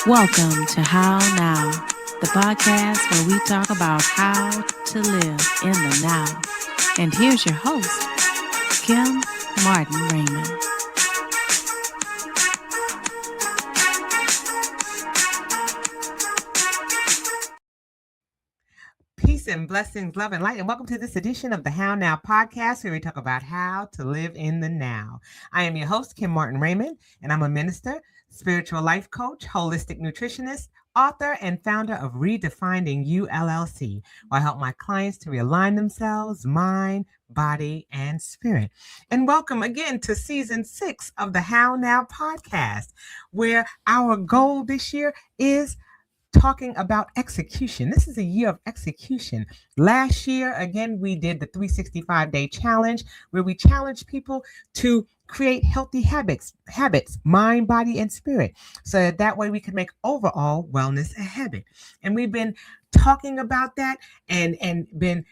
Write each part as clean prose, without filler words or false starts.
Welcome to How Now, the podcast where we talk about how to live in the now. And here's your host, Kim Martin Raymond. Peace and blessings, love and light, and welcome to this edition of the How Now podcast, where we talk about how to live in the now. I am your host, Kim Martin Raymond, and I'm a minister, spiritual life coach, holistic nutritionist, author, and founder of Redefining You LLC, where I help my clients to realign themselves, mind, body, and spirit. And welcome again to season 6 of the How Now podcast, where our goal this year is talking about execution. This is a year of execution. Last year, again, we did the 365-day challenge where we challenged people to create healthy habits, mind, body, and spirit, so that way we can make overall wellness a habit. And we've been talking about that and been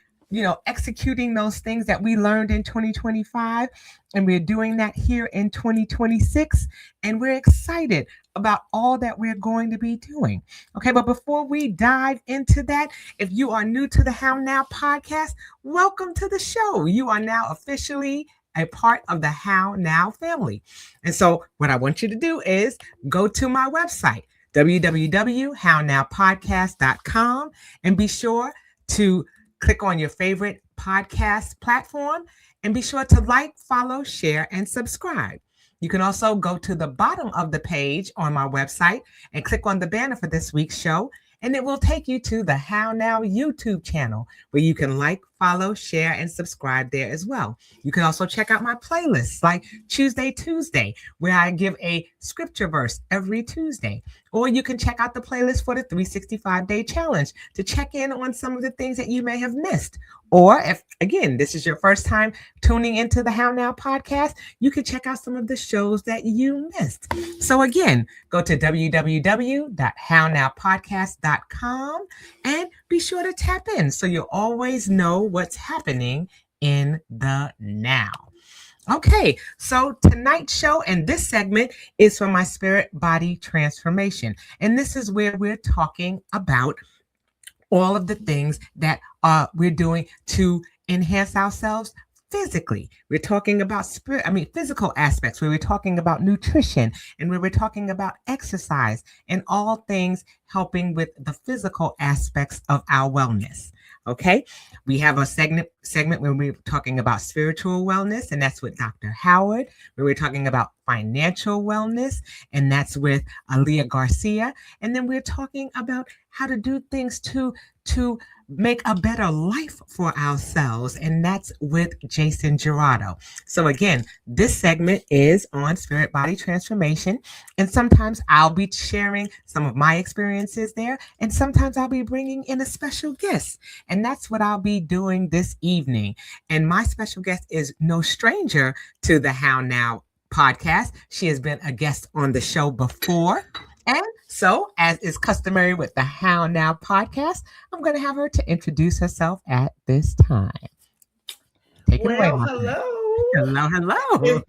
executing those things that we learned in 2025. And we're doing that here in 2026. And we're excited about all that we're going to be doing. Okay, but before we dive into that, if you are new to the How Now podcast, welcome to the show. You are now officially a part of the How Now family. And so what I want you to do is go to my website, www.hownowpodcast.com, and be sure to click on your favorite podcast platform and be sure to like, follow, share, and subscribe. You can also go to the bottom of the page on my website and click on the banner for this week's show, and it will take you to the How Now YouTube channel where you can like, follow, share, and subscribe there as well. You can also check out my playlists like Tuesday, where I give a scripture verse every Tuesday. Or you can check out the playlist for the 365-day challenge to check in on some of the things that you may have missed. Or if, again, this is your first time tuning into the How Now podcast, you can check out some of the shows that you missed. So again, go to www.hownowpodcast.com and be sure to tap in so you'll always know what's happening in the now. Okay, so tonight's show and this segment is for my spirit body transformation. And this is where we're talking about all of the things that we're doing to enhance ourselves physically. We're talking about physical aspects, where we're talking about nutrition and where we're talking about exercise and all things helping with the physical aspects of our wellness. Okay, we have a segment where we're talking about spiritual wellness, and that's with Dr. Howard, where we're talking about financial wellness, and that's with Aaliyah Garcia. And then we're talking about how to do things to make a better life for ourselves, and that's with Jason Gerardo. So again, this segment is on spirit body transformation, and sometimes I'll be sharing some of my experiences there, and sometimes I'll be bringing in a special guest, and that's what I'll be doing this evening. And my special guest is no stranger to the How Now podcast. She has been a guest on the show before. And so, as is customary with the How Now podcast, I'm going to have her to introduce herself at this time. Take it away. Hello.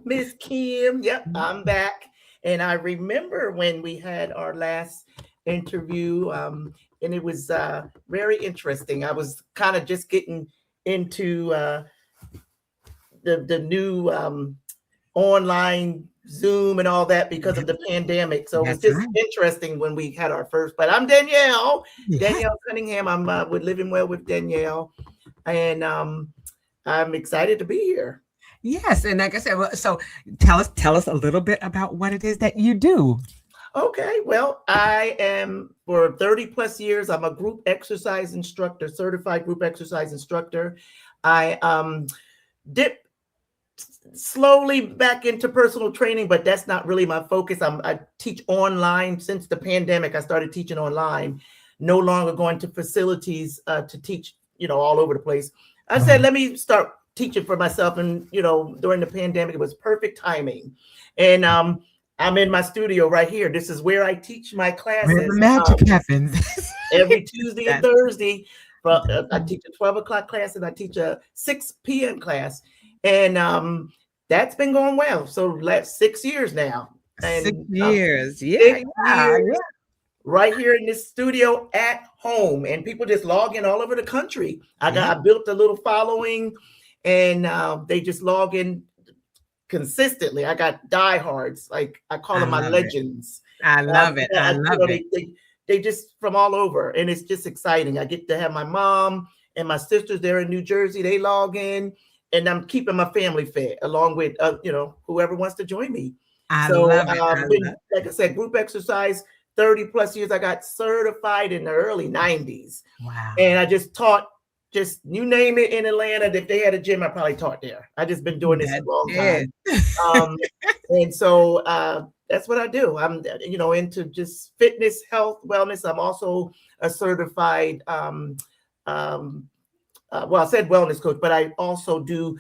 Miss Kim. Yep, I'm back. And I remember when we had our last interview, and it was very interesting. I was kind of just getting into the new online Zoom and all that because of the pandemic. So it was just interesting when we had our first, but I'm Danielle Cunningham. I'm with Living Well with Danielle. And I'm excited to be here. Yes. And like I said, so tell us a little bit about what it is that you do. Okay. Well, I am for 30 plus years. I'm a group exercise instructor, certified group exercise instructor. I dip slowly back into personal training, but that's not really my focus. I teach online since the pandemic. I started teaching online, no longer going to facilities to teach, all over the place. I said, let me start teaching for myself. And, during the pandemic, it was perfect timing. And I'm in my studio right here. This is where I teach my classes. Where the magic happens. Every Tuesday and Thursday. I teach a 12 o'clock class and I teach a 6 p.m. class. And that's been going well. So last 6 years now. and 6 years. Yeah, 6 years right here in this studio at home, and people just log in all over the country. I built a little following, and they just log in consistently. I got diehards, like I call them my legends. I love it. I love it. They just from all over, and it's just exciting. I get to have my mom and my sisters there in New Jersey. They log in, and I'm keeping my family fed along with whoever wants to join me. I love it. Like I said, group exercise 30 plus years. I got certified in the early 90s. Wow. And I just taught, just you name it in Atlanta. If they had a gym, I probably taught there. I just been doing this a long time. And so that's what I do. I'm, into just fitness, health, wellness. I'm also a certified, I said wellness coach, but I also do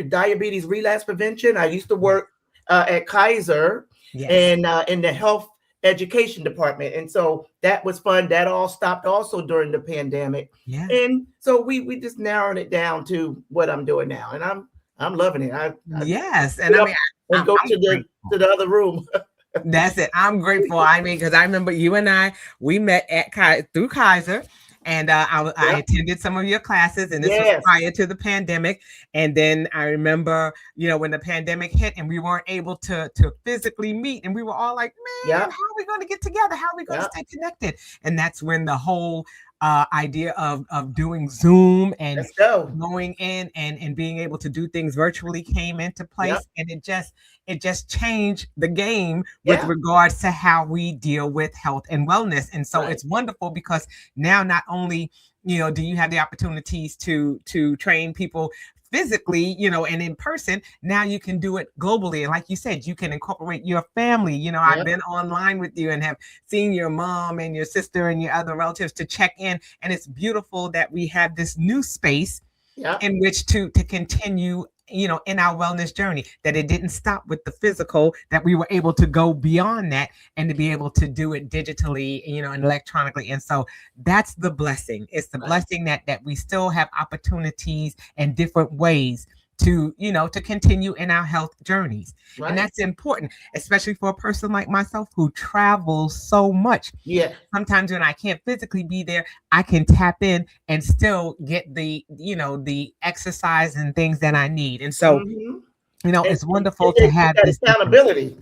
diabetes relapse prevention. I used to work at Kaiser and in the health education department. And so that was fun. That all stopped also during the pandemic. Yeah. And so we just narrowed it down to what I'm doing now. And I'm loving it. I go to the other room. That's it. I'm grateful. I mean, because I remember you and we met through Kaiser. And I attended some of your classes, and this was prior to the pandemic. And then I remember, when the pandemic hit and we weren't able to physically meet, and we were all like, man, how are we going to get together? How are we going to stay connected? And that's when the whole idea of doing Zoom and going in and being able to do things virtually came into place. And it just changed the game with regards to how we deal with health and wellness. And so it's wonderful because now not only, do you have the opportunities to train people physically, and in person, now you can do it globally. And like you said, you can incorporate your family. I've been online with you and have seen your mom and your sister and your other relatives to check in. And it's beautiful that we have this new space in which to continue in our wellness journey, that it didn't stop with the physical, that we were able to go beyond that and to be able to do it digitally, and electronically. And so that's the blessing. It's the blessing that we still have opportunities and different ways to continue in our health journeys. And that's important, especially for a person like myself who travels so much. Sometimes when I can't physically be there, I can tap in and still get the exercise and things that I need. And so it's wonderful to have this accountability.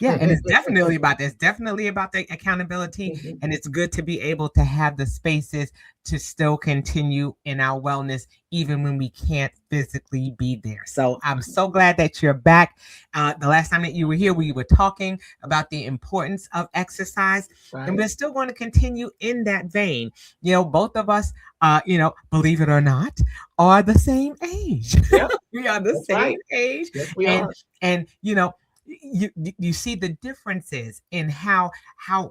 And it's definitely about this. Definitely about the accountability. And it's good to be able to have the spaces to still continue in our wellness, even when we can't physically be there. So I'm so glad that you're back. The last time that you were here, we were talking about the importance of exercise, and we're still going to continue in that vein. Both of us, believe it or not, are the same age. We are the same age. Yes, we are. And you see the differences in how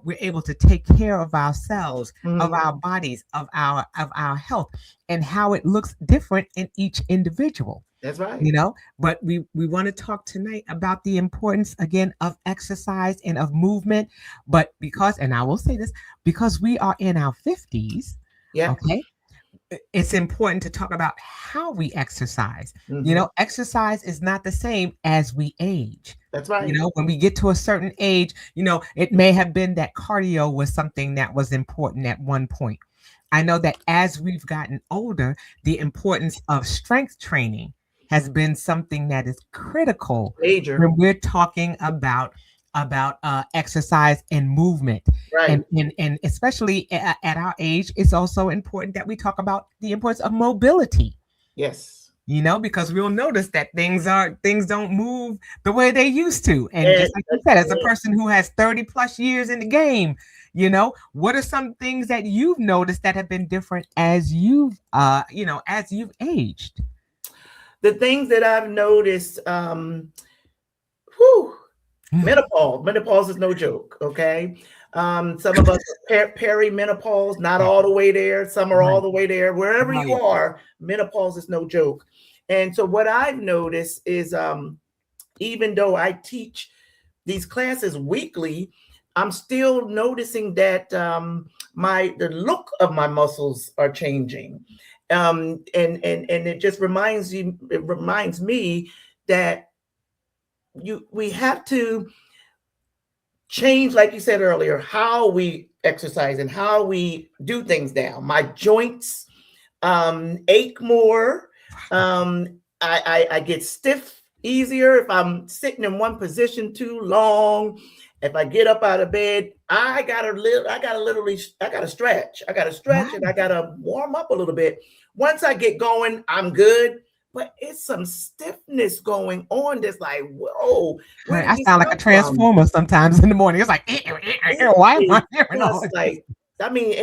we're able to take care of ourselves, of our bodies, of our health, and how it looks different in each individual. That's right. But we want to talk tonight about the importance again of exercise and of movement. But and I will say this, because we are in our 50s, okay, it's important to talk about how we exercise. Exercise is not the same as we age. That's right. When we get to a certain age, it may have been that cardio was something that was important at one point. I know that as we've gotten older, the importance of strength training has been something that is critical when we're talking about exercise and movement. And especially at our age, it's also important that we talk about the importance of mobility. Because we'll notice that things don't move the way they used to. And just like you said, as a person who has 30 plus years in the game, what are some things that you've noticed that have been different as you've aged? The things that I've noticed, menopause is no joke. Okay. Some of us are perimenopause, not all the way there. Some are all the way there. Wherever you are, menopause is no joke. And so what I've noticed is, even though I teach these classes weekly, I'm still noticing that the look of my muscles are changing. And it just reminds me that we have to change, like you said earlier, how we exercise and how we do things now. My joints ache more. I get stiff easier if I'm sitting in one position too long. If I get up out of bed, I gotta stretch. I gotta stretch and I gotta warm up a little bit. Once I get going, I'm good. But it's some stiffness going on that's like, whoa. Right. I sound like a transformer sometimes in the morning. It's like, why am I hearing all this? Like, I mean,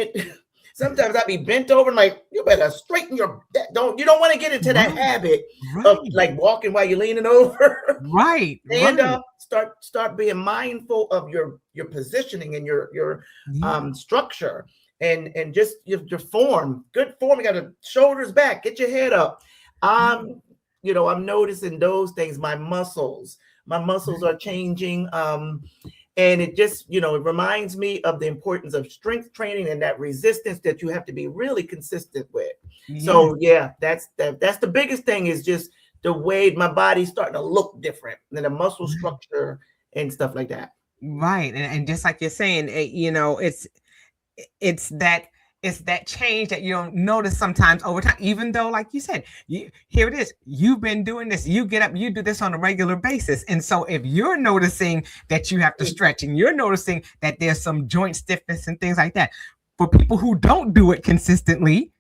sometimes I'd be bent over and like, you better straighten you don't want to get into that habit of like walking while you're leaning over. Right. Stand up, start being mindful of your positioning and your structure and just your form. Good form. You got the shoulders back, get your head up. I'm noticing those things. My muscles are changing. And it just, it reminds me of the importance of strength training and that resistance that you have to be really consistent with. Yeah. So yeah, that's the biggest thing, is just the way my body's starting to look different than the muscle structure and stuff like that. Right. And just like you're saying, it's that change that you don't notice sometimes over time, even though, like you said, here it is. You've been doing this. You get up, you do this on a regular basis. And so if you're noticing that you have to stretch and you're noticing that there's some joint stiffness and things like that, for people who don't do it consistently,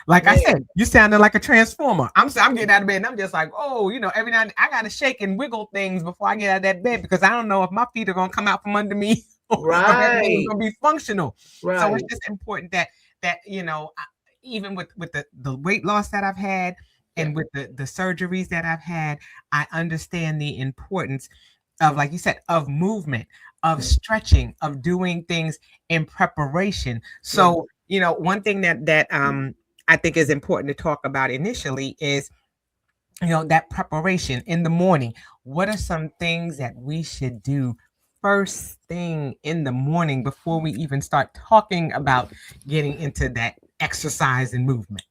like I said, you sounded like a transformer. I'm getting out of bed and I'm just like, every now and then I got to shake and wiggle things before I get out of that bed, because I don't know if my feet are going to come out from under me. Right. It's going to be functional. Right. So it's just important that even with the weight loss that I've had and with the surgeries that I've had, I understand the importance of, like you said, of movement, of stretching, of doing things in preparation. So, one thing that I think is important to talk about initially is, that preparation in the morning. What are some things that we should do first thing in the morning before we even start talking about getting into that exercise and movement?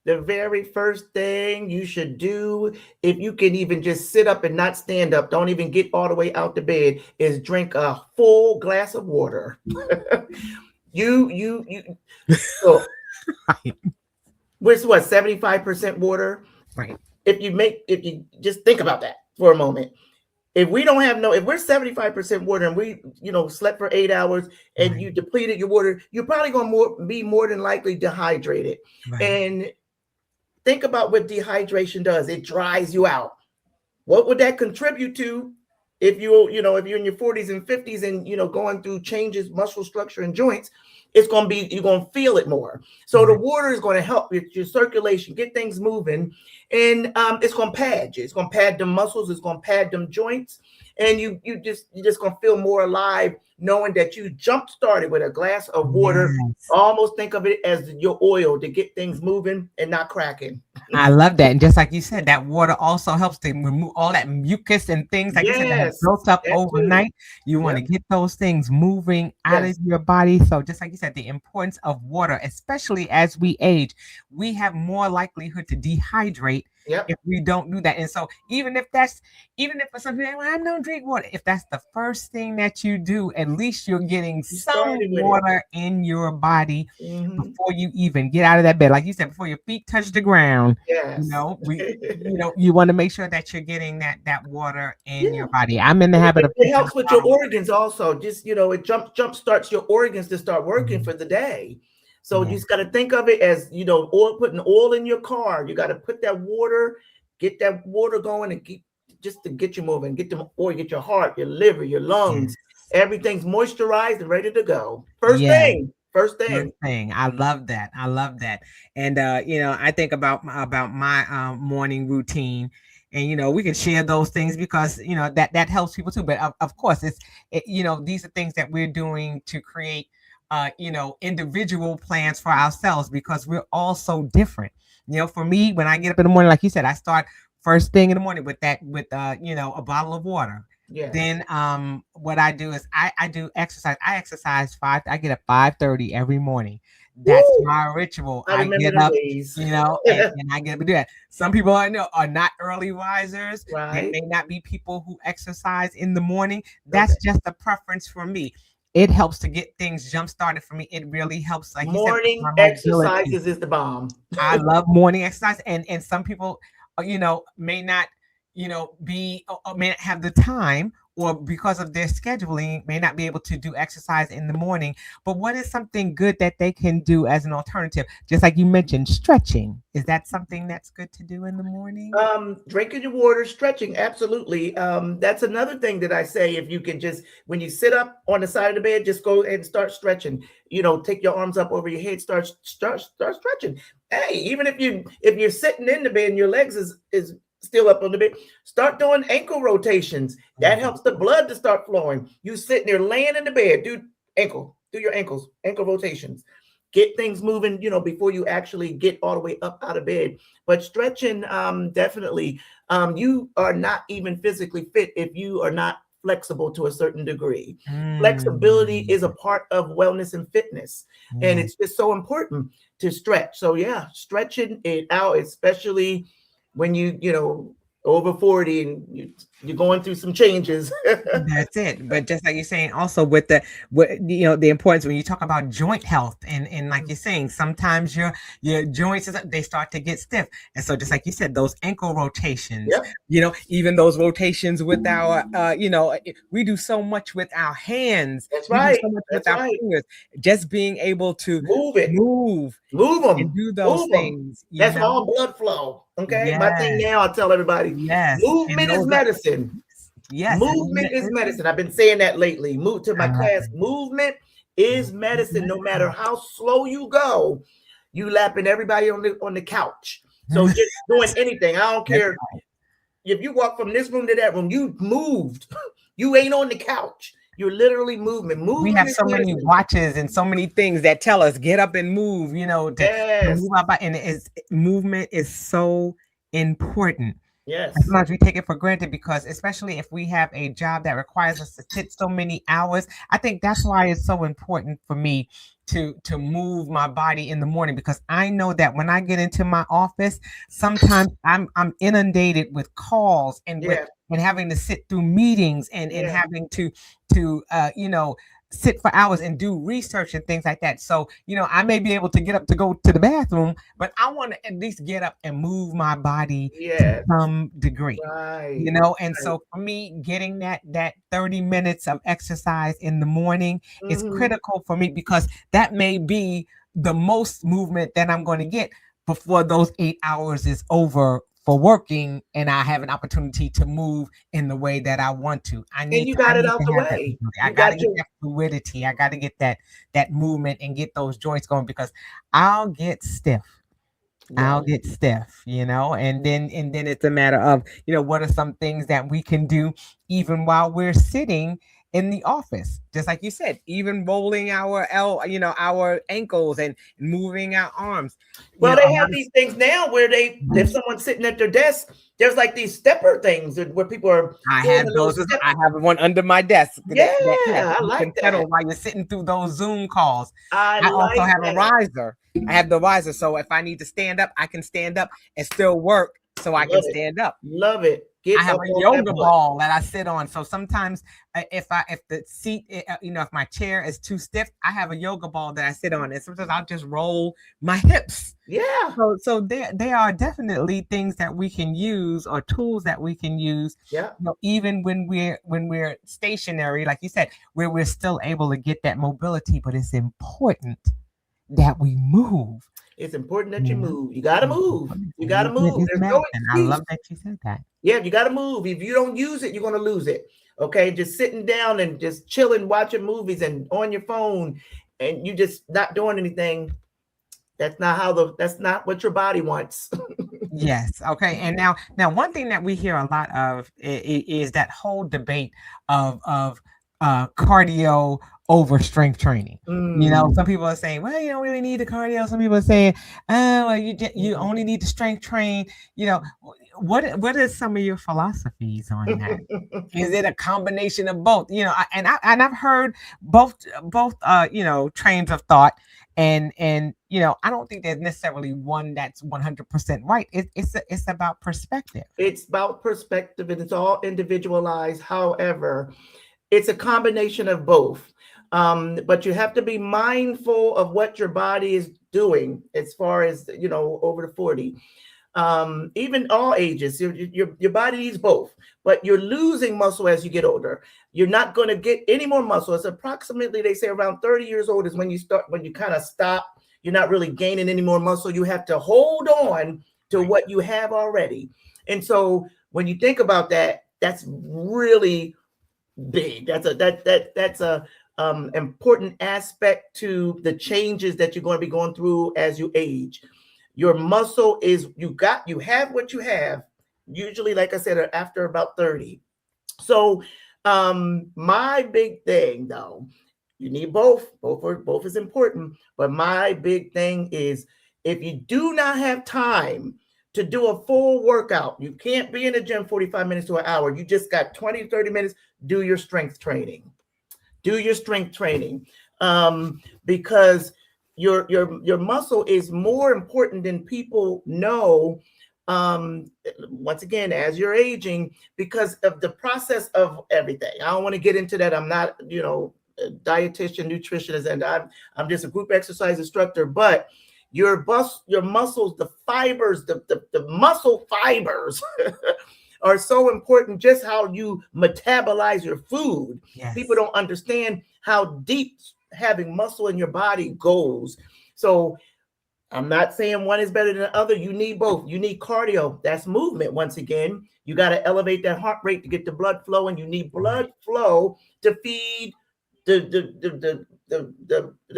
The very first thing you should do, if you can even just sit up and not stand up, don't even get all the way out the bed, is drink a full glass of water. So, right. We're 75% water. Right. If you just think about that for a moment. If we're 75% water and we, slept for 8 hours and you depleted your water, you're probably going to be more than likely dehydrated. Right. And think about what dehydration does. It dries you out. What would that contribute to if you're in your 40s and 50s and, going through changes, muscle structure and joints? You're going to feel it more. So the water is going to help with your circulation, get things moving. And it's going to pad you. It's going to pad them muscles. It's going to pad them joints. And you're just going to feel more alive knowing that you jump started with a glass of water. Yes. Almost think of it as your oil to get things moving and not cracking. I love that. And just like you said, that water also helps to remove all that mucus and things like you said that built up overnight. You want to get those things moving out of your body. So just like you said, the importance of water, especially as we age, we have more likelihood to dehydrate if we don't do that. And so even if for some people, I don't drink water, if that's the first thing that you do, at least you're getting some water in your body before you even get out of that bed. Like you said, before your feet touch the ground, you want to make sure that you're getting that water in your body. I'm in the habit of. It helps with your organs also. Just, it jump starts your organs to start working for the day. So you just got to think of it as, putting oil in your car. You got to put that water, get that water going and just to get you moving, get the oil, get your heart, your liver, your lungs, everything's moisturized and ready to go. First thing. I love that. And, I think about my morning routine, and, we can share those things because, that helps people too. But of course, these are things that we're doing to create individual plans for ourselves because we're all so different. For me, when I get up in the morning, like you said, I start first thing in the morning with a bottle of water. Yes. Then what I do is I do exercise. I exercise I get up 5:30 every morning. That's Woo! my ritual. I I remember get them up, days. and I get up and do that. Some people I know are not early risers. They Right. may not be people who exercise in the morning. Okay. That's just a preference for me. It helps to get things jump started for me. It really helps, like you said, with Morning my mobility. exercises is the bomb. I love morning exercise, and some people, may not, be may not have the time, or because of their scheduling, may not be able to do exercise in the morning. But what is something good that they can do as an alternative? Just like you mentioned, stretching. Is that something that's good to do in the morning? Drinking your water, stretching, absolutely. That's another thing that I say. If you can just, when you sit up on the side of the bed, just go and start stretching. Take your arms up over your head, start stretching. Hey, even if you're sitting in the bed and your legs is still up on the bed, start doing ankle rotations. That helps the blood to start flowing. You sitting there laying in the bed, do your ankle rotations. Get things moving, before you actually get all the way up out of bed. But stretching, definitely, you are not even physically fit if you are not flexible to a certain degree. Flexibility Mm. is a part of wellness and fitness, and Yeah. it's just so important to stretch. So yeah, stretching it out, especially when over 40 and you're going through some changes. That's it. But just like you're saying, also the importance when you talk about joint health, and like you're saying, sometimes your joints they start to get stiff, and so just like you said, those ankle rotations, Yep, even those rotations with our, we do so much with our hands, that's we do right. so much with That's our right. fingers, just being able to Move it. move Move and them. do those Move them. things. That's all blood flow. Okay. My thing Yes, now, I tell everybody, yes, and movement is those are, medicine. yes, Movement is medicine. I've been saying that lately. Move to my class. Movement is medicine. No matter how slow you go, you lapping everybody on the couch. So just doing anything. I don't care if you walk from this room to that room. You moved. You ain't on the couch. You're literally moving. We Movement have is so many medicine. watches and so many things that tell us get up and move, to Yes. move our body. And movement is so important. And Yes. sometimes we take it for granted because, especially if we have a job that requires us to sit so many hours, I think that's why it's so important for me to move my body in the morning, because I know that when I get into my office, sometimes I'm inundated with calls and with Yeah. and having to sit through meetings and Yeah. having to sit for hours and do research and things like that. So, I may be able to get up to go to the bathroom, but I want to at least get up and move my body to Yes. some degree. Right. And Right. so for me, getting that 30 minutes of exercise in the morning is Mhm. critical for me, because that may be the most movement that I'm going to get before those 8 hours is over for working, and I have an opportunity to move in the way that I want to. I And need you to I got it need out to the have that way. ability. I You got to got get your that fluidity. I got to get that movement and get those joints going, because I'll get stiff. yeah. I'll get stiff, and then it's a matter of, what are some things that we can do even while we're sitting in the office. Just like you said, even rolling our ankles and moving our arms. Well, A they lot have these things now where if of someone's sitting at their desk, there's like these stepper things where people are I doing have a little those. step. I have one under my desk that yes, Yeah, I you like can that. pedal while you're sitting through those Zoom calls. I I also like have a that. riser. I have the riser, so if I need to stand up, I can stand up and still work, so I can Love it. stand up. Love it. I Get have up a on that yoga butt. ball that I sit on. So sometimes, if the seat, if my chair is too stiff, I have a yoga ball that I sit on, and sometimes I'll just roll my hips. Yeah. So there are definitely things that we can use, or tools that we can use, Yeah. even when we're stationary, like you said, where we're still able to get that mobility. But it's important that we move. It's important that you You know, move. You got to move. You got to movement move. is There's no medicine. I excuse. love that you said that. Yeah, you got to move. If you don't use it, you're going to lose it. Okay, just sitting down and just chilling, watching movies and on your phone, and you just not doing anything. That's not what your body wants. Yes. Okay. And now, one thing that we hear a lot of is that whole debate of cardio over strength training. Mm. Some people are saying, well, you don't really need the cardio. Some people are saying, oh, well, you only need to strength train. You know, what is some of your philosophies on that? Is it a combination of both? I've heard both trains of thought, and I don't think there's necessarily one that's 100% right. It's about perspective. It's about perspective, and it's all individualized. However, it's a combination of both. But you have to be mindful of what your body is doing as far as, over the 40. Even all ages, your body needs both, but you're losing muscle as you get older. You're not going to get any more muscle. It's approximately, they say around 30 years old is when you kind of stop. You're not really gaining any more muscle. You have to hold on to what you have already. And so when you think about that, that's really big. That's a important aspect to the changes that you're going to be going through as you age. Your muscle is, you have what you have, usually, like I said, after about 30. So my big thing, though, you need both is important, but my big thing is, if you do not have time to do a full workout, you can't be in the gym 45 minutes to an hour, you just got 20, 30 minutes, do your strength training. Because your muscle is more important than people know. Once again, as you're aging, because of the process of everything. I don't want to get into that. I'm not, a dietitian, nutritionist, and I'm just a group exercise instructor. But your muscles, the fibers, the muscle fibers are so important. Just how you metabolize your food. Yes. People don't understand how deep having muscle in your body goes. So I'm not saying one is better than the other. You need both. You need cardio. That's movement. Once again, you got to elevate that heart rate to get the blood flowing. You need blood flow to feed the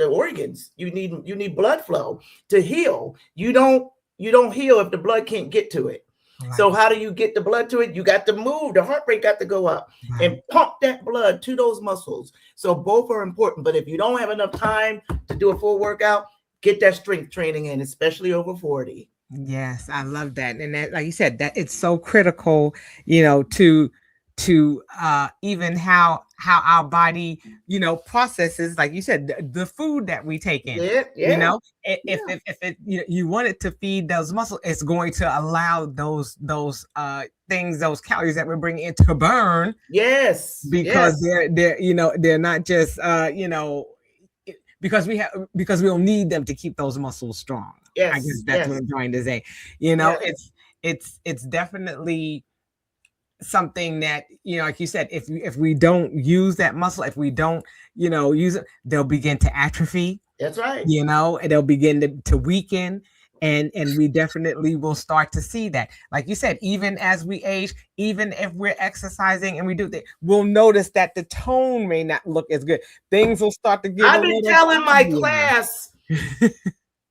organs. You need blood flow to heal. You don't heal if the blood can't get to it. Right. So how do you get the blood to it? You got to move. The heart rate got to go up and pump that blood to those muscles. So both are important. But if you don't have enough time to do a full workout, get that strength training in, especially over 40. Yes, I love that. And that, like you said, that it's so critical, to even how our body, processes, like you said, the food that we take in. If it you want it to feed those muscles, it's going to allow those things, those calories that we're bringing in to burn. Yes, because they're not just because we'll need them to keep those muscles strong. Yes, I guess that's what I'm trying to say. It's definitely something that, like you said, if we don't use that muscle, if we don't use it, they'll begin to atrophy. That's right. And they'll begin to weaken, and we definitely will start to see that. Like you said, even as we age, even if we're exercising and we do that, we'll notice that the tone may not look as good. Things will start to get. I've been telling my class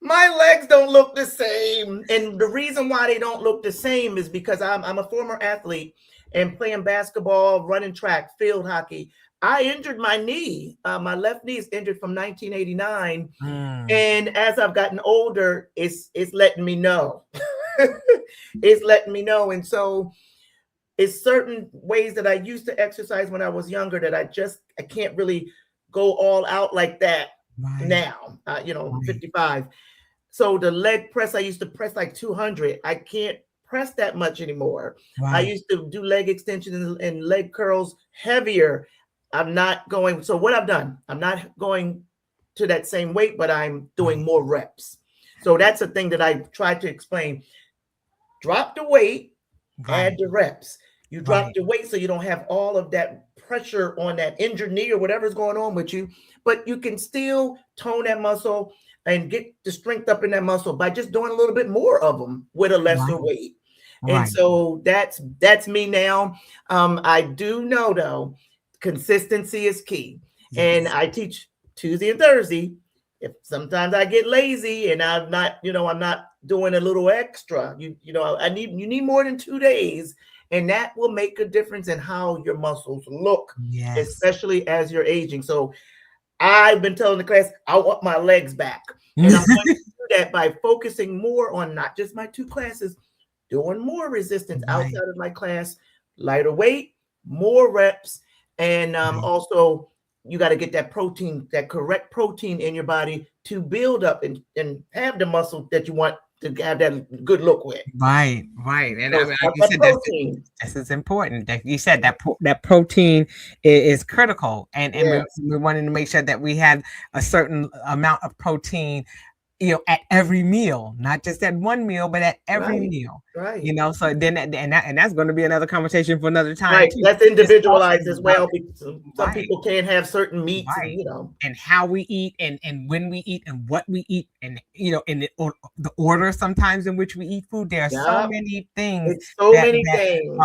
my legs don't look the same, and the reason why they don't look the same is because I'm a former athlete and playing basketball, running track, field hockey. I injured my knee. My left knee is injured from 1989. And as I've gotten older, it's letting me know. It's letting me know. And so it's certain ways that I used to exercise when I was younger that I can't really go all out like that now, 55. So the leg press, I used to press like 200. I can't press that much anymore. I used to do leg extensions and leg curls heavier. I'm not going. So what I've done, I'm not going to that same weight, but I'm doing more reps. So that's a thing that I tried to explain. Drop the weight, add the reps. You drop the weight so you don't have all of that pressure on that injured knee or whatever's going on with you, but you can still tone that muscle and get the strength up in that muscle by just doing a little bit more of them with a lesser weight. And so that's me now. I do know, though, consistency is key. Yes. And I teach Tuesday and Thursday. If sometimes I get lazy and I'm not doing a little extra, you need more than 2 days. And that will make a difference in how your muscles look, especially as you're aging. So I've been telling the class, I want my legs back. And I'm going to do that by focusing more on not just my 2 classes, doing more resistance Right. outside of my class, lighter weight, more reps, and also you got to get that protein, that correct protein in your body to build up and have the muscle that you want to have that good look with. Right. And So I mean, like start you that said, protein. this is important. That you said that protein is critical, and Yes. we wanted to make sure that we had a certain amount of protein, at every meal, not just at one meal, but at every Right. meal. Right. So then that's going to be another conversation for another time Right. too. That's It's also individualized as about well. Because some right, people can't have certain meats, right, and and how we eat, and when we eat, and what we eat, and in the order sometimes in which we eat food. There are so yeah, many things it's so that many things.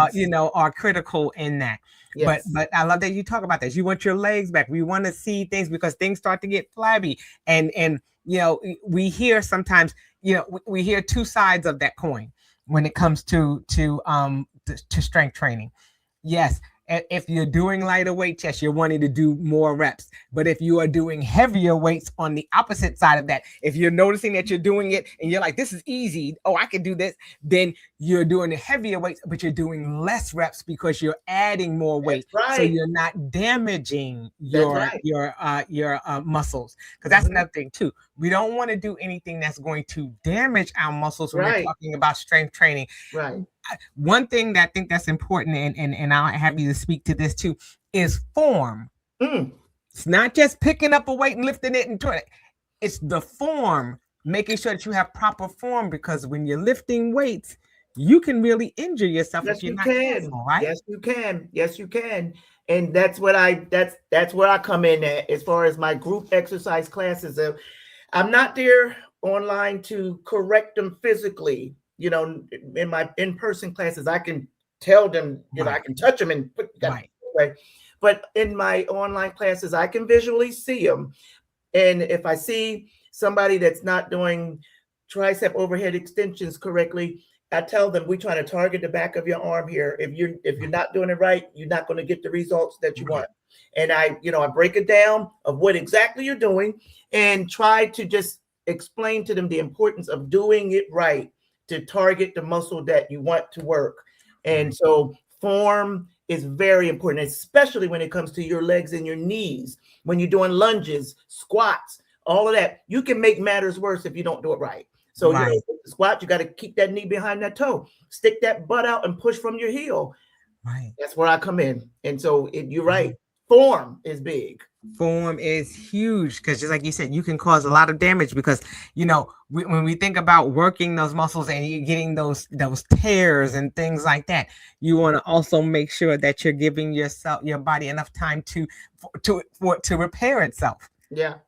are critical in that. But Yes. I love that you talk about this. You want your legs back. We want to see things because things start to get flabby, and we hear sometimes, we hear two sides of that coin when it comes to strength training. Yes, if you're doing lighter weight, yes, you're wanting to do more reps. But if you are doing heavier weights on the opposite side of that, if you're noticing that you're doing it and you're like, this is easy, oh, I can do this, then you're doing the heavier weights, but you're doing less reps because you're adding more weight. That's So right. you're not damaging That's your right. muscles. Because that's Mhm. another thing too. We don't want to do anything that's going to damage our muscles when we're Right. talking about strength training. Right. One thing that I think that's important, and I'll have you to speak to this too, is form. Mm. It's not just picking up a weight and lifting it and turning it. It's the form, making sure that you have proper form, because when you're lifting weights, you can really injure yourself Yes, if you're you not can. careful, right? Yes, you can. Yes, you can. And that's where I come in at as far as my group exercise classes. I'm not there online to correct them physically. In my in-person classes, I can tell them, Right. I can touch them and put that Right. way. But in my online classes, I can visually see them. And if I see somebody that's not doing tricep overhead extensions correctly, I tell them, we're trying to target the back of your arm here. If you're not doing it right, you're not going to get the results that you want. And I break it down of what exactly you're doing and try to just explain to them the importance of doing it right to target the muscle that you want to work. And so form is very important, especially when it comes to your legs and your knees. When you're doing lunges, squats, all of that, you can make matters worse if you don't do it right. So, Right. the squat, you got to keep that knee behind that toe, stick that butt out and push from your heel. Right. That's where I come in. And so you're right. Form is big. Form is huge, because just like you said, you can cause a lot of damage, because when we think about working those muscles and you're getting those tears and things like that, you want to also make sure that you're giving your body enough time to repair itself. Yeah.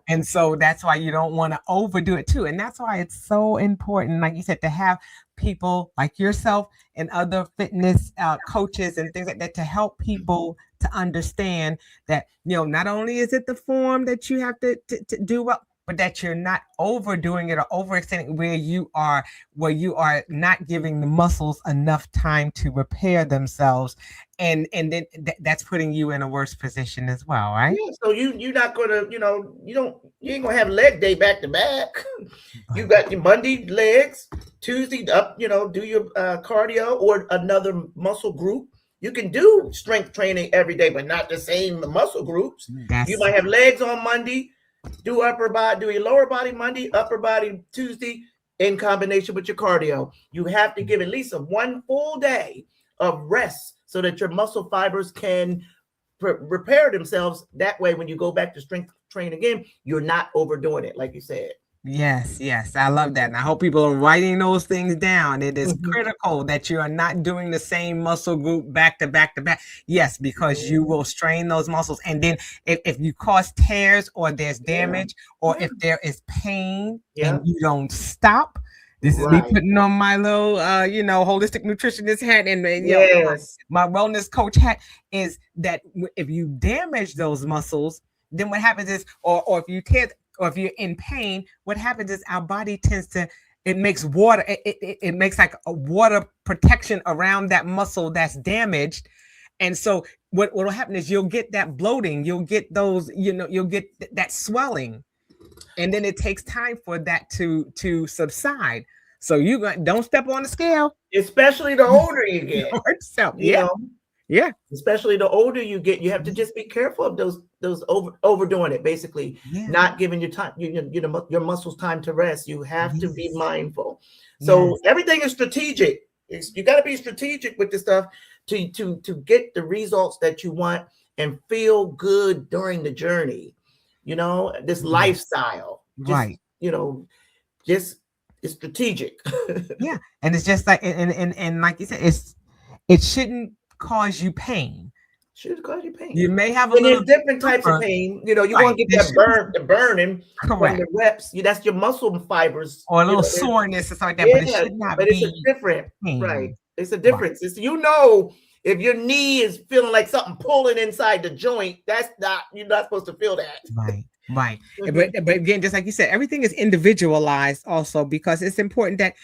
And so that's why you don't want to overdo it too. And that's why it's so important, like you said, to have people like yourself and other fitness coaches and things like that to help people to understand that, not only is it the form that you have to do well, but that you're not overdoing it or overextending, where you are not giving the muscles enough time to repair themselves, and then that's putting you in a worse position as well, right? Yeah, so you're not gonna, you ain't gonna have leg day back to back. You got your Monday legs, Tuesday up, do your cardio or another muscle group. You can do strength training every day, but not the same muscle groups. You might have legs on Monday, do your lower body Monday, upper body Tuesday, in combination with your cardio. You have to give at least one full day of rest so that your muscle fibers can repair themselves. That way, when you go back to strength train again, you're not overdoing it, like you said. Yes, I love that. And I hope people are writing those things down. It is critical that you are not doing the same muscle group back to back to back. Yes, because you will strain those muscles. And then if you cause tears, or there's damage, or if there is pain and you don't stop. This is me putting on my little, holistic nutritionist hat and my wellness coach hat, is that if you damage those muscles, then what happens is, or if you tear, or if you're in pain, what happens is our body tends to, it makes water, it makes like a water protection around that muscle that's damaged. And so what will happen is you'll get that bloating, you'll get those, you'll get that swelling. And then it takes time for that to subside. So don't step on the scale. Especially the older you get. You Yeah. know, Yeah. especially the older you get, you have to just be careful of those overdoing it. Basically, not giving your time, your muscles time to rest. You have to be mindful. So everything is strategic. You got to be strategic with this stuff to get the results that you want and feel good during the journey. This lifestyle, right? Just it's strategic. Yeah, and it's just like and like you said, it shouldn't cause you pain. Should cause you pain. You may have and there's different types of pain. You're going to get that burning from the reps. That's your muscle fibers. Or a little soreness and stuff like that. Yeah, but it should not but be it's a different pain. Right. It's a difference. Right. It's if your knee is feeling like something pulling inside the joint, you're not supposed to feel that. Right. Right. But again, just like you said, everything is individualized also, because it's important that,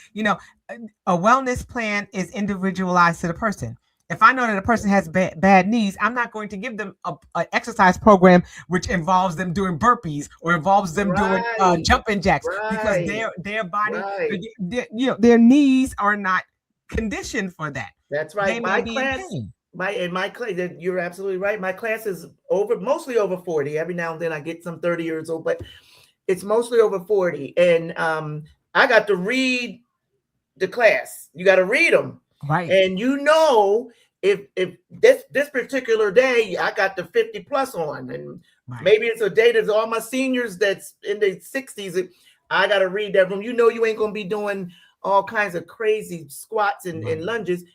a wellness plan is individualized to the person. If I know that a person has bad knees, I'm not going to give them an exercise program which involves them doing burpees or involves them doing jumping jacks, because their body, their knees are not conditioned for that. That's right. They may be in pain. My class, you're absolutely right. My class is mostly over 40. Every now and then I get some 30 years old, but it's mostly over 40. And I got to read the class. You got to read them. Right. And if this particular day I got the 50 plus on, and maybe it's a day that's all my seniors that's in their 60s, I got to read that room. You ain't going to be doing all kinds of crazy squats and lunges.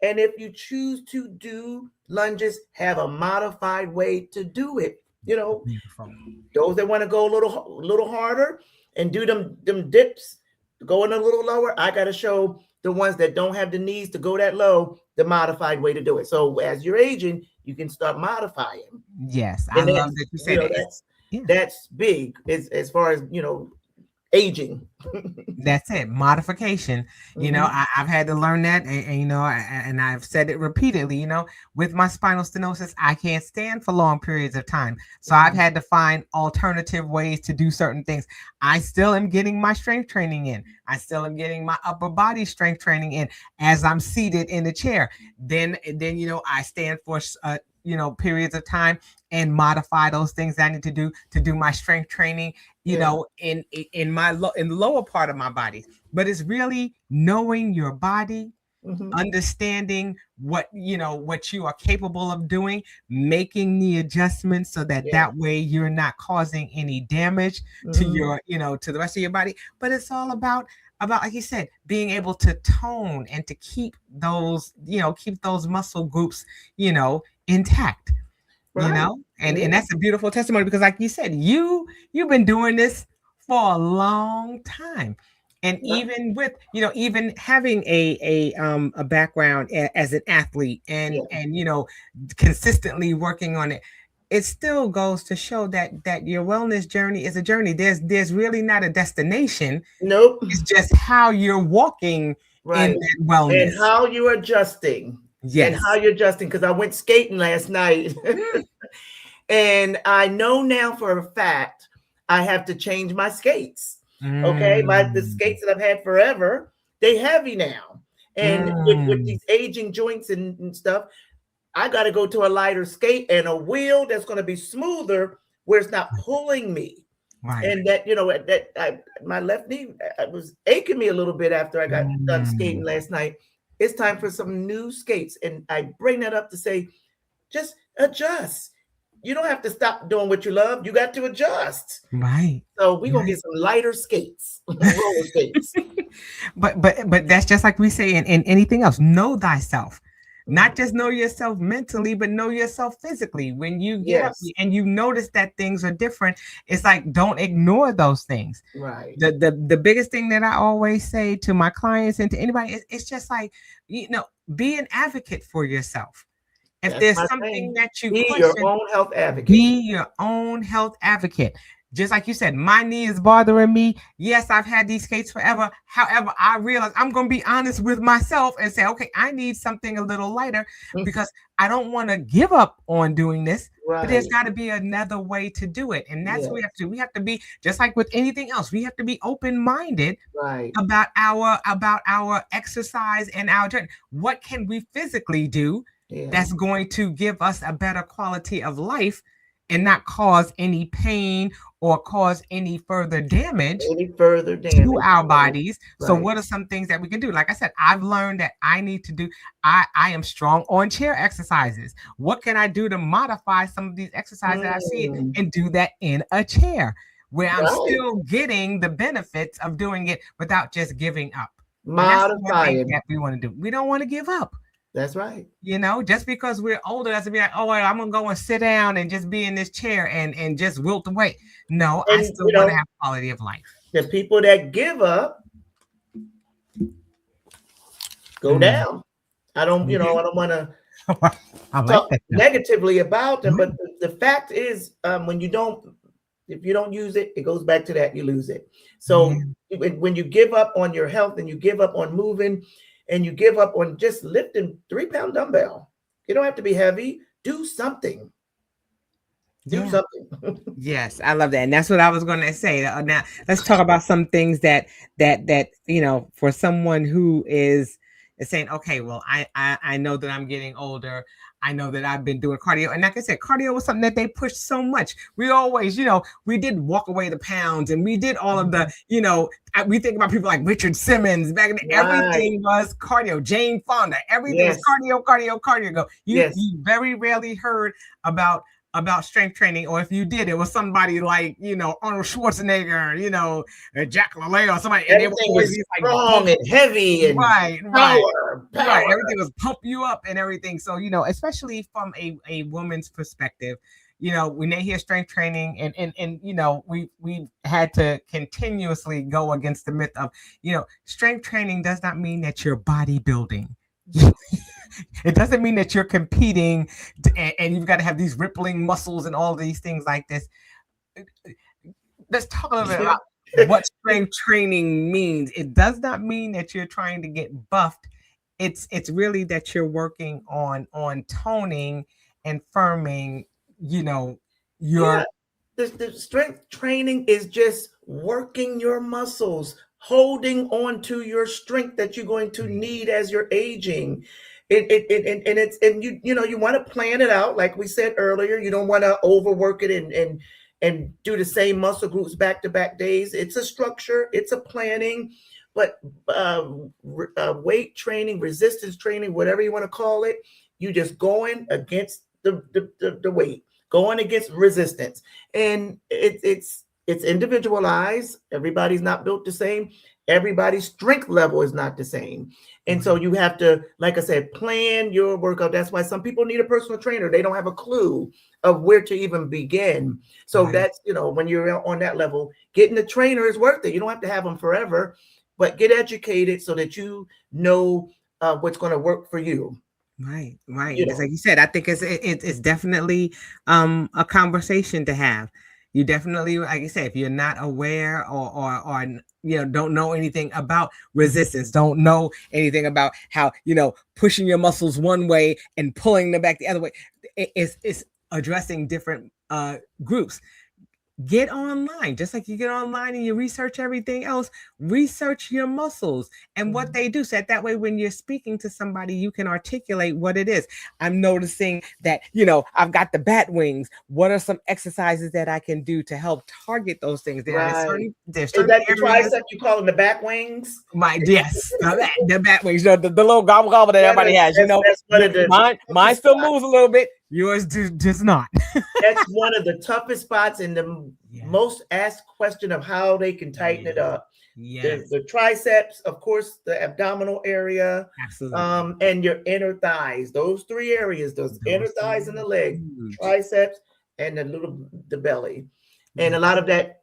And if you choose to do lunges, have a modified way to do it. Those that want to go a little harder and do them dips, going a little lower, I got to show the ones that don't have the knees to go that low, the modified way to do it. So as you're aging, you can start modifying. Yes, I love that you said that. That's big as far as, aging. That's it. Modification. I've had to learn that, and I've said it repeatedly, with my spinal stenosis, I can't stand for long periods of time. So I've had to find alternative ways to do certain things. I still am getting my strength training in. I still am getting my upper body strength training in as I'm seated in the chair. Then, I stand for, periods of time and modify those things I need to do my strength training, in the lower part of my body. But it's really knowing your body, understanding what you are capable of doing, making the adjustments so that way you're not causing any damage to your, to the rest of your body. But it's all about, like you said, being able to tone and to keep those muscle groups, intact. And that's a beautiful testimony, because like you said, you've been doing this for a long time. And even with, even having a background as an athlete and consistently working on it, it still goes to show that your wellness journey is a journey. There's really not a destination. Nope. It's just how you're walking in that wellness. And how you're adjusting. Yes. And how you're adjusting, because I went skating last night. And I know now for a fact I have to change my skates. Okay. The skates that I've had forever, they heavy now. And with these aging joints and stuff, I got to go to a lighter skate and a wheel that's going to be smoother, where it's not pulling me. Right. And that, my left knee was aching me a little bit after I got done skating last night. It's time for some new skates. And I bring that up to say, just adjust. You don't have to stop doing what you love. You got to adjust. Right. So we're going to get some lighter skates, roller skates. But that's just like we say in anything else. Know thyself. Not just know yourself mentally, but know yourself physically. When you get up and you notice that things are different, it's like, don't ignore those things. Right. The biggest thing that I always say to my clients and to anybody, it's just like, be an advocate for yourself. If there's something that you be question, your own health advocate. Be your own health advocate. just like you said, my knee is bothering me. Yes, I've had these skates forever. However, I realize I'm going to be honest with myself and say, okay, I need something a little lighter because I don't want to give up on doing this. Right. But there's got to be another way to do it. And that's what we have to do. We have to be, just like with anything else, we have to be open-minded about our exercise and our journey. What can we physically do that's going to give us a better quality of life and not cause any pain or cause any further damage to our bodies? Right. So what are some things that we can do? Like I said, I've learned that I need to do, I am strong on chair exercises. What can I do to modify some of these exercises that I see and do that in a chair where I'm still getting the benefits of doing it without just giving up? Modifying that we want to do. We don't want to give up. That's right. You know, just because we're older doesn't mean like, oh, I'm gonna go and sit down and just be in this chair and just wilt away. No, and, I still want to have quality of life. The people that give up go down. I don't, I don't want to talk negatively about them, but the fact is, if you don't use it, it goes back to that, you lose it. So when you give up on your health and you give up on moving, and you give up on just lifting 3-pound dumbbell. You don't have to be heavy. Do something. Do something. Yes, I love that. And that's what I was going to say. Now, let's talk about some things that for someone who is saying, okay, well, I know that I'm getting older. I know that I've been doing cardio. And like I said, cardio was something that they pushed so much. We always, we did walk away the pounds and we did all of the, we think about people like Richard Simmons back then. Everything was cardio. Jane Fonda, everything was cardio. You very rarely heard about strength training, or if you did, it was somebody like, Arnold Schwarzenegger, Jack LaLanne or somebody. And they were always like strong and heavy and power. Everything was pump you up and everything. So, especially from a woman's perspective, when they hear strength training and we had to continuously go against the myth of, strength training does not mean that you're bodybuilding. It doesn't mean that you're competing and you've got to have these rippling muscles and all these things like this. Let's talk a little bit about what strength training means. It does not mean that you're trying to get buffed. It's really that you're working on toning and firming, your... The strength training is just working your muscles, holding on to your strength that you're going to need as you're aging. You want to plan it out, like we said earlier. You don't want to overwork it and do the same muscle groups back-to-back days. It's a structure, it's a planning, but weight training, resistance training, whatever you want to call it, you just going against the weight, going against resistance, and it's individualized. Everybody's not built the same. Everybody's strength level is not the same. And so you have to, like I said, plan your workout. That's why some people need a personal trainer. They don't have a clue of where to even begin. So that's, when you're on that level, getting a trainer is worth it. You don't have to have them forever, but get educated so that you know what's going to work for you. Right. Just like you said, I think it's definitely a conversation to have. You definitely, like you said, if you're not aware or don't know anything about resistance, don't know anything about how, pushing your muscles one way and pulling them back the other way, it's addressing different groups. Get online, just like you get online and you research everything else. Research your muscles and what they do, so that way when you're speaking to somebody, you can articulate what it is. I'm noticing that, I've got the bat wings. What are some exercises that I can do to help target those things? There's certain is that the tricep you call them the bat wings? Yes, the bat wings, the little gobble that everybody has. That's one of the mine still moves a little bit. Yours does not. That's one of the toughest spots and the most asked question of how they can tighten it up. Yes. The triceps, of course, the abdominal area, and your inner thighs. Those three areas, those inner thighs and the leg, triceps, and the belly. And a lot of that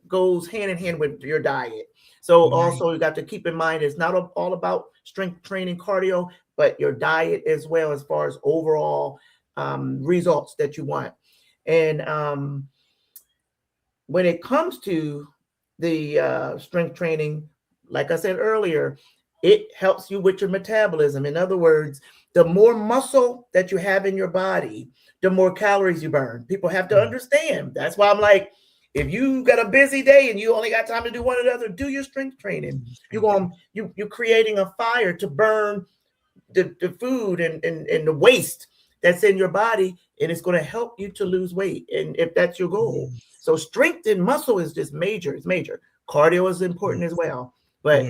goes hand in hand with your diet. So also you got to keep in mind, it's not all about strength training, cardio, but your diet as well, as far as overall results that you want. And when it comes to the strength training, like I said earlier, it helps you with your metabolism. In other words, the more muscle that you have in your body, the more calories you burn. People have to understand. That's why I'm like, if you got a busy day and you only got time to do one or the other, do your strength training. You're creating a fire to burn the food and the waste that's in your body, and it's going to help you to lose weight. And if that's your goal, so strength and muscle is just major. It's major. Cardio is important as well, but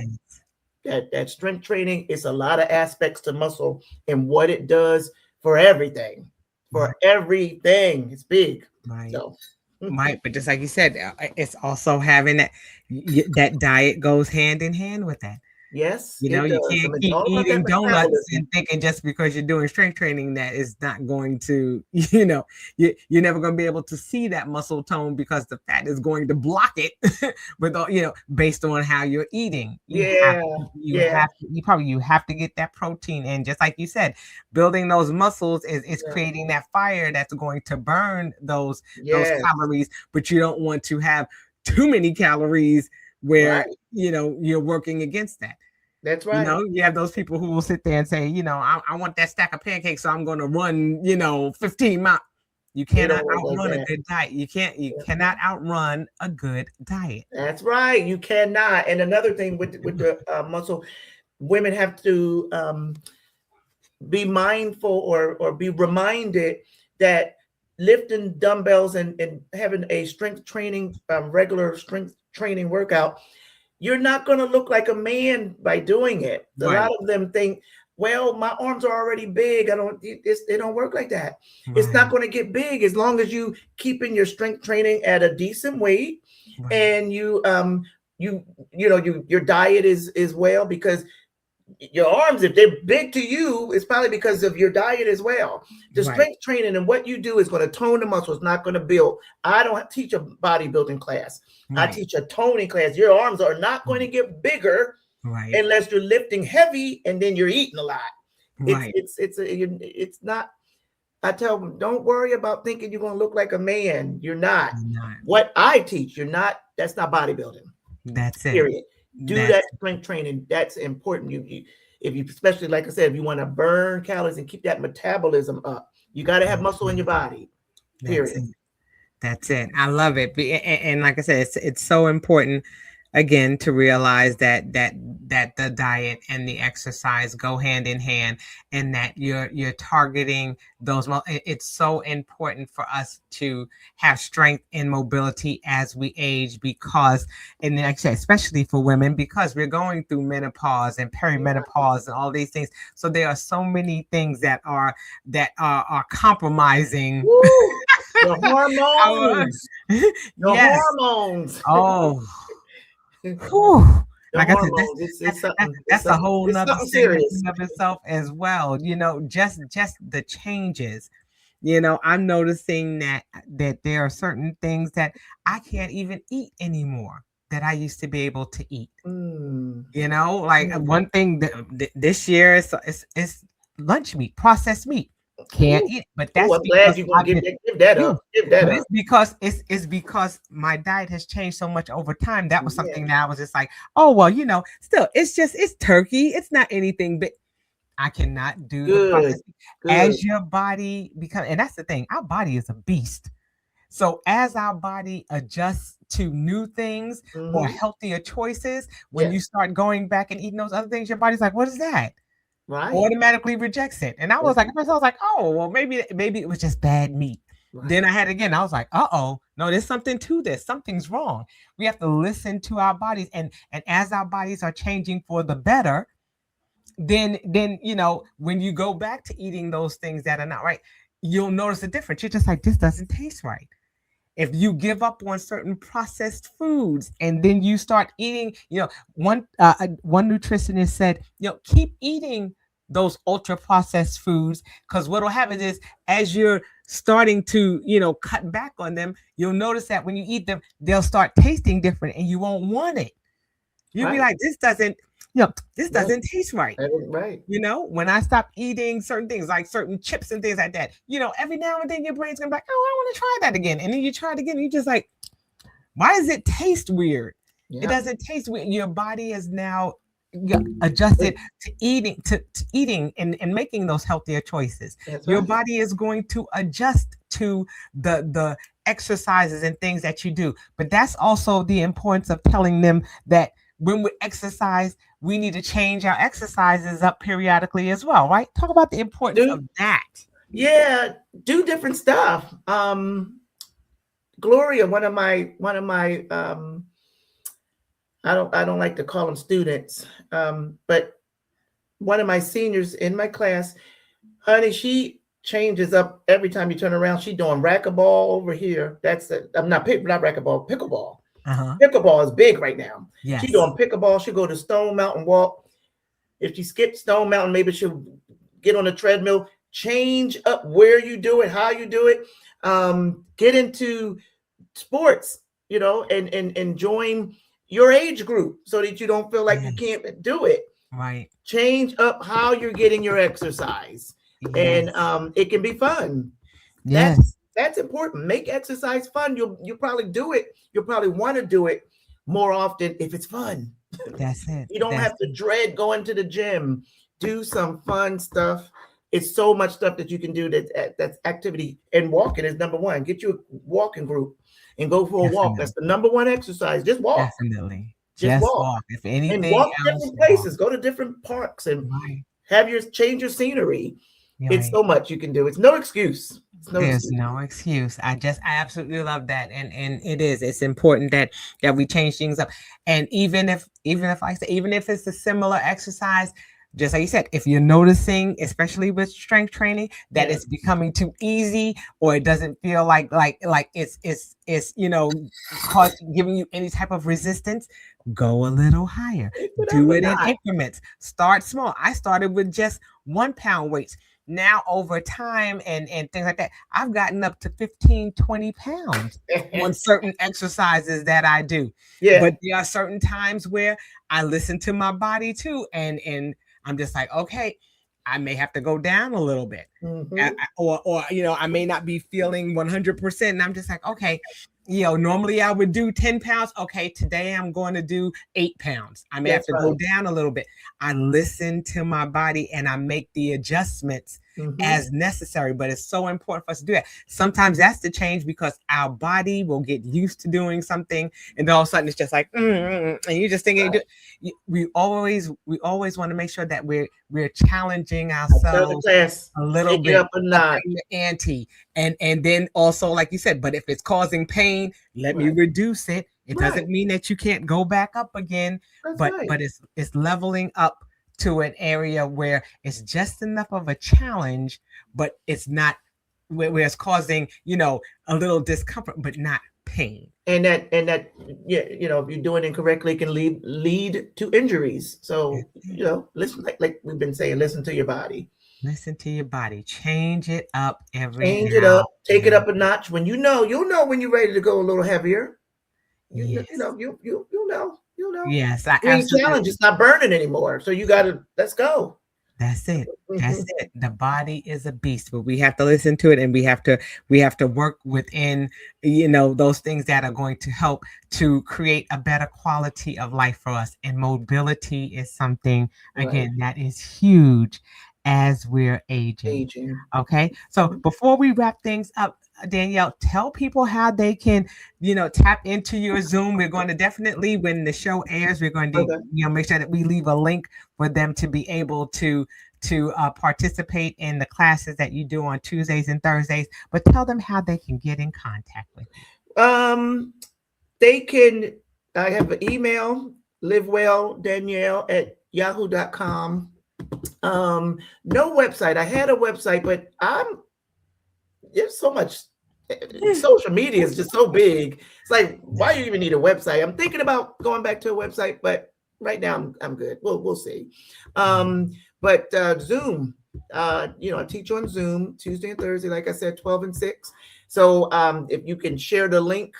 that strength training is a lot of aspects to muscle and what it does for everything. For everything, it's big. Right. So. Right, but just like you said, it's also having that diet goes hand in hand with that. Yes, you know, you can't keep eating donuts and thinking just because you're doing strength training that is not going to, you know, you're never going to be able to see that muscle tone because the fat is going to block it with all, you know, based on how you're eating. You have to get that protein in, just like you said. Building those muscles is creating that fire that's going to burn those calories, but you don't want to have too many calories where you know you're working against that. That's right. You know, you have those people who will sit there and say, you know, I want that stack of pancakes, so I'm going to run, you know, 15 miles. You cannot outrun a good diet. You cannot outrun a good diet. That's right. You cannot. And another thing with the muscle, women have to be mindful or be reminded that lifting dumbbells and having a strength training, regular strength training workout, you're not going to look like a man by doing it. A lot of them think, well, my arms are already big. They don't work like that. It's not going to get big as long as you keeping your strength training at a decent weight and your diet is well, because your arms, if they're big to you, it's probably because of your diet as well. The strength training and what you do is going to tone the muscles, not going to build. I don't teach a bodybuilding class. I teach a toning class. Your arms are not going to get bigger unless you're lifting heavy and then you're eating a lot. It's not. I tell them, don't worry about thinking you're going to look like a man. You're not. What I teach, you're not. That's not bodybuilding. That's it. Period. Do that strength training. That's important. If you, especially like I said, if you want to burn calories and keep that metabolism up, you got to have muscle in your body. Period. That's it. I love it. And like I said, it's so important, again, to realize that the diet and the exercise go hand in hand, and that you're targeting those. It's so important for us to have strength and mobility as we age, because, and actually, especially for women, because we're going through menopause and perimenopause and all these things. So there are so many things that are compromising. The hormones. Hormones. Oh. Like I said, that's a whole nother series of itself as well. You know, just the changes. You know, I'm noticing that there are certain things that I can't even eat anymore that I used to be able to eat. You know, like one thing that this year is lunch meat, processed meat. Can't eat, but that's I'm glad you're gonna give that up. Give that up. It's because my diet has changed so much over time. That was something that I was just like, oh well, you know, still it's turkey. It's not anything, but I cannot do the process. As your body becomes, and that's the thing, our body is a beast. So as our body adjusts to new things or healthier choices, when you start going back and eating those other things, your body's like, what is that? Automatically rejects it. And I was like, oh, well, maybe it was just bad meat. Then I had it again. I was like, no, there's something to this. Something's wrong. We have to listen to our bodies. And as our bodies are changing for the better, then, you know, when you go back to eating those things that are not right, you'll notice a difference. You're just like, this doesn't taste right. If you give up on certain processed foods and then you start eating, you know, one nutritionist said, you know, keep eating those ultra processed foods, because what will happen is as you're starting to, you know, cut back on them, you'll notice that when you eat them, they'll start tasting different and you won't want it. You'll be like, this doesn't taste right. You know, when I stop eating certain things like certain chips and things like that, you know, every now and then your brain's gonna be like, oh, I want to try that again. And then you try it again. And you're just like, Why does it taste weird? Yeah. It doesn't taste weird. Your body is now adjusted to eating and making those healthier choices. That's Your right. body is going to adjust to the exercises and things that you do. But that's also the importance of telling them that when we exercise, we need to change our exercises up periodically as well, right? Talk about the importance of that. Yeah, do different stuff. Gloria, one of my I don't like to call them students, but one of my seniors in my class, honey, she changes up every time you turn around. She doing racquetball over here. I'm not racquetball, pickleball. Pickleball is big right now. Yes. She doing pickleball. She'll go to Stone Mountain walk. If she skips Stone Mountain, maybe she'll get on a treadmill. Change up where you do it, how you do it. Get into sports, and join your age group so that you don't feel like you can't do it. Right. Change up how you're getting your exercise. Yes. And it can be fun. Yes. That's important. Make exercise fun. You'll probably do it. You'll probably want to do it more often if it's fun. That's it. You don't have to dread going to the gym. Do some fun stuff. It's so much stuff that you can do that's activity. And walking is number one. Get you a walking group and go for a walk. That's the number one exercise. Just walk. Definitely. Just walk. If anything, and walk different places. Go to different parks and change your scenery. It's so much you can do. It's no excuse. There's no excuse. I absolutely love that. And it's important that we change things up. And even if it's a similar exercise, just like you said, if you're noticing, especially with strength training, that it's becoming too easy, or it doesn't feel like it's giving you any type of resistance, go a little higher. Do it in increments. Start small. I started with just 1 pound weights. Now over time and things like that, I've gotten up to 15, 20 pounds on certain exercises that I do. Yeah. But there are certain times where I listen to my body too, and I'm just like, okay, I may have to go down a little bit. Or I may not be feeling 100%. And I'm just like, okay, normally I would do 10 pounds. Okay, today I'm going to do 8 pounds. I may have to go down a little bit. I listen to my body and I make the adjustments as necessary. But it's so important for us to do that. Sometimes that's the change, because our body will get used to doing something, and then all of a sudden it's just like, and you just think we always want to make sure that we're challenging ourselves a little bit, up the ante, and then also, like you said, but if it's causing pain, let me reduce it. It doesn't mean that you can't go back up again, but it's leveling up to an area where it's just enough of a challenge, but it's not where it's causing, a little discomfort, but not pain. And that, if you're doing it incorrectly, it can lead to injuries. So, listen, like we've been saying, listen to your body. Listen to your body. Change it up Change it up. Take it up a notch. When you'll know when you're ready to go a little heavier. You'll know. Yes, Green challenge is not burning anymore. So you gotta, let's go. That's it. That's it. The body is a beast, but we have to listen to it, and we have to work within, those things that are going to help to create a better quality of life for us. And mobility is something, again, that is huge as we're aging. Okay. So before we wrap things up, Danielle, tell people how they can, tap into your Zoom. We're going to definitely, when the show airs, we're going to, make sure that we leave a link for them to be able to participate in the classes that you do on Tuesdays and Thursdays. But tell them how they can get in contact with you. They can. I have an email, livewelldanielle@yahoo.com. No website. I had a website, but there's so much. Social media is just so big. It's like, why do you even need a website? I'm thinking about going back to a website, but right now I'm good. We'll see. But Zoom, I teach on Zoom Tuesday and Thursday, like I said, 12 and 6. So if you can share the link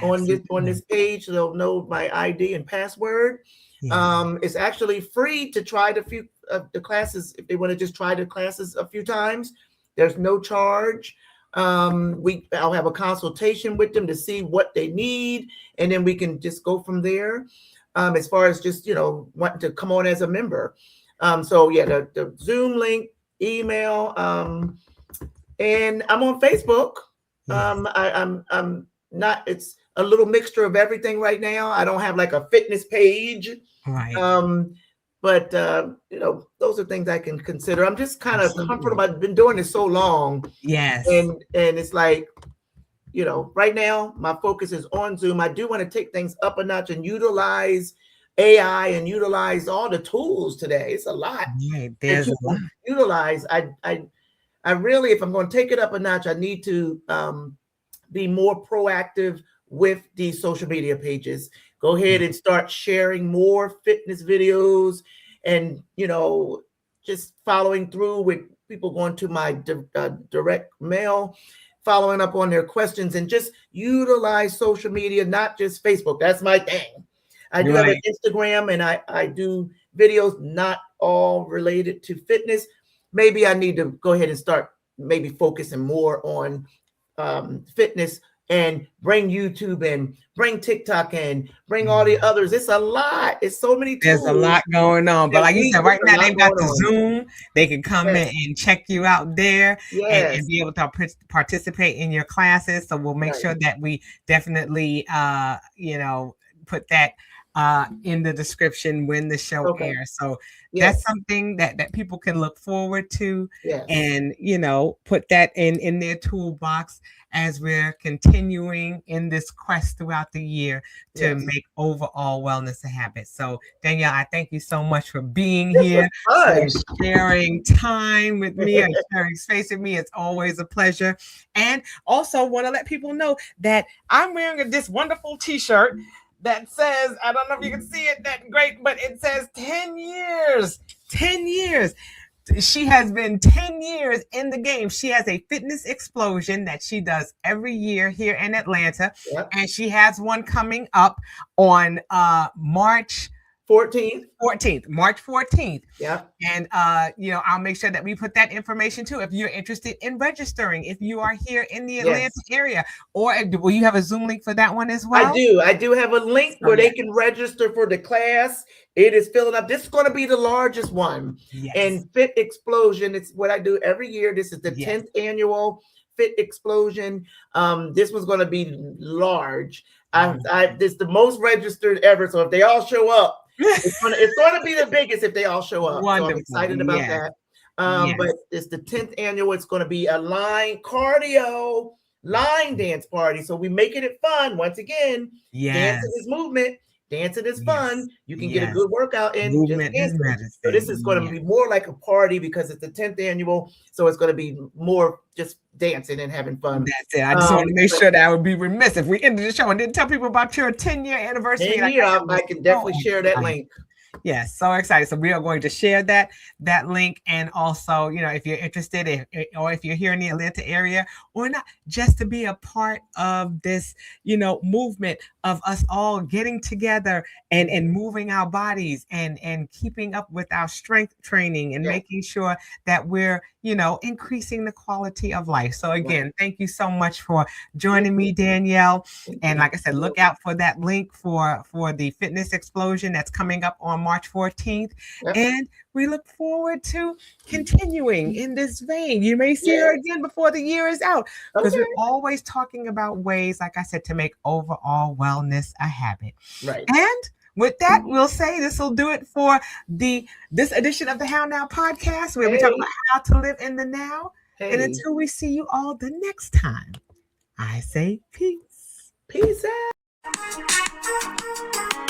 on this page, they'll know my ID and password. It's actually free to try the classes if they want to just try the classes a few times. There's no charge. I'll have a consultation with them to see what they need, and then we can just go from there. As far as just wanting to come on as a member. So yeah, the Zoom link, email, and I'm on Facebook. Yes. I'm not. It's a little mixture of everything right now. I don't have like a fitness page. Right. But those are things I can consider. I'm just kind of comfortable. I've been doing this so long. Yes. And it's like, right now my focus is on Zoom. I do want to take things up a notch and utilize AI and utilize all the tools today. It's a lot. Right. There's a lot. Utilize. I really, if I'm going to take it up a notch, I need to be more proactive with these social media pages. Go ahead and start sharing more fitness videos, and just following through with people going to my direct mail, following up on their questions, and just utilize social media, not just Facebook. That's my thing. I do have an Instagram, and I do videos, not all related to fitness. Maybe I need to go ahead and start maybe focusing more on fitness, and bring YouTube and bring TikTok and bring all the others. It's a lot. It's so many tools. There's a lot going on. But like you said, right now they've got the Zoom. They can come in and check you out there and be able to participate in your classes. So we'll make sure that we definitely, put that in the description when the show airs. So that's something that people can look forward to, and put that in their toolbox as we're continuing in this quest throughout the year to make overall wellness a habit. So Danielle, I thank you so much for being here, for sharing time with me and sharing space with me. It's always a pleasure. And also want to let people know that I'm wearing this wonderful t-shirt that says, I don't know if you can see it that great, but it says 10 years. 10 years. She has been 10 years in the game. She has a fitness explosion that she does every year here in Atlanta. And she has one coming up on March 14th. March 14th. And I'll make sure that we put that information too if you're interested in registering, if you are here in the Atlanta area. Or will you have a Zoom link for that one as well? I do have a link where they can register for the class. It is filling up. This is going to be the largest one. And Fit Explosion, it's what I do every year. This is the 10th annual Fit Explosion. This was going to be large. This is the most registered ever. So if they all show up, it's going to be the biggest if they all show up. Wonderful. So I'm excited about that. But it's the 10th annual. It's going to be a cardio line dance party. So we making it fun. Once again, dancing is movement. Dancing is fun. You can get a good workout in movement just dancing. So this is going to be more like a party because it's the 10th annual. So it's going to be more just dancing and having fun. That's it. I just want to make sure that I would be remiss if we ended the show and didn't tell people about your 10-year anniversary. I can definitely share that link. Yes, so excited. So we are going to share that link, and also, if you're interested, or if you're here in the Atlanta area, or not, just to be a part of this, movement of us all getting together and moving our bodies and keeping up with our strength training and making sure that we're, increasing the quality of life. So again, thank you so much for joining me, Danielle. And like I said, look out for that link for the Fitness Explosion that's coming up on March 14th. And we look forward to continuing in this vein. You may see her again before the year is out, because we're always talking about ways, like I said, to make overall wellness a habit. Right. And with that, we'll say this will do it for this edition of the How Now podcast, where we talk about how to live in the now. And until we see you all the next time, I say peace. Peace out.